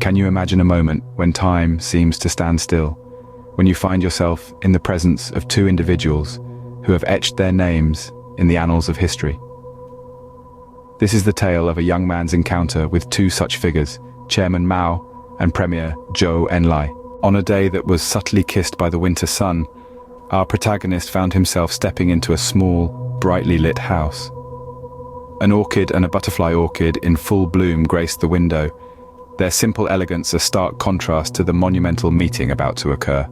Can you imagine a moment when time seems to stand still, when you find yourself in the presence of two individuals who have etched their names in the annals of history? This is the tale of a young man's encounter with two such figures, Chairman Mao and Premier Zhou Enlai. On a day that was subtly kissed by the winter sun, our protagonist found himself stepping into a small, brightly lit house. An orchid and a butterfly orchid in full bloom graced the window, their simple elegance a stark contrast to the monumental meeting about to occur.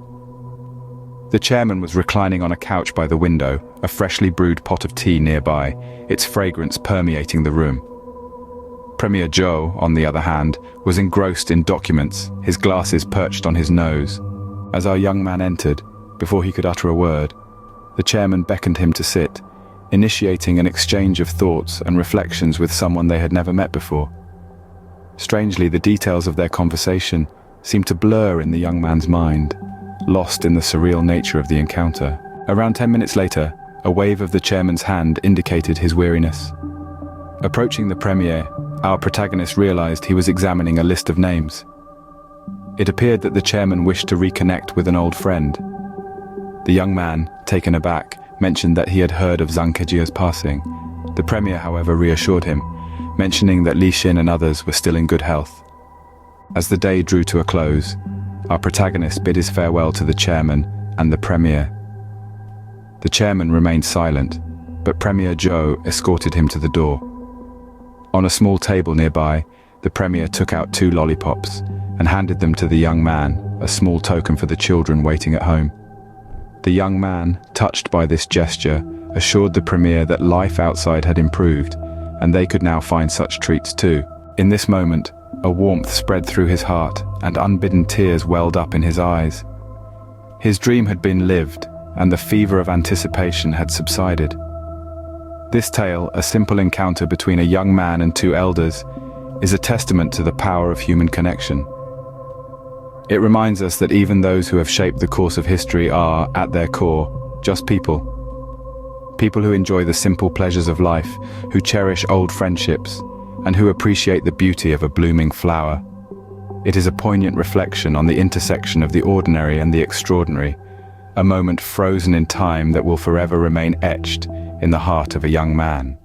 The chairman was reclining on a couch by the window, a freshly brewed pot of tea nearby, its fragrance permeating the room. Premier Zhou, on the other hand, was engrossed in documents, his glasses perched on his nose. As our young man entered, before he could utter a word, the chairman beckoned him to sit, initiating an exchange of thoughts and reflections with someone they had never met before. Strangely, the details of their conversation seemed to blur in the young man's mind, lost in the surreal nature of the encounter. Around 10 minutes later, a wave of the chairman's hand indicated his weariness. Approaching the premier, our protagonist realized he was examining a list of names. It appeared that the chairman wished to reconnect with an old friend. The young man, taken aback, mentioned that he had heard of Zhang Kejia's passing. The premier, however, reassured him, mentioning that Li Xin and others were still in good health. As the day drew to a close, our protagonist bid his farewell to the chairman and the premier. The chairman remained silent, but Premier Zhou escorted him to the door. On a small table nearby, the premier took out 2 lollipops and handed them to the young man, a small token for the children waiting at home. The young man, touched by this gesture, assured the premier that life outside had improved, and they could now find such treats too. In this moment, a warmth spread through his heart, and unbidden tears welled up in his eyes. His dream had been lived, and the fever of anticipation had subsided. This tale, a simple encounter between a young man and 2 elders, is a testament to the power of human connection. It reminds us that even those who have shaped the course of history are, at their core, just people. People who enjoy the simple pleasures of life, who cherish old friendships, and who appreciate the beauty of a blooming flower. It is a poignant reflection on the intersection of the ordinary and the extraordinary, a moment frozen in time that will forever remain etched in the heart of a young man.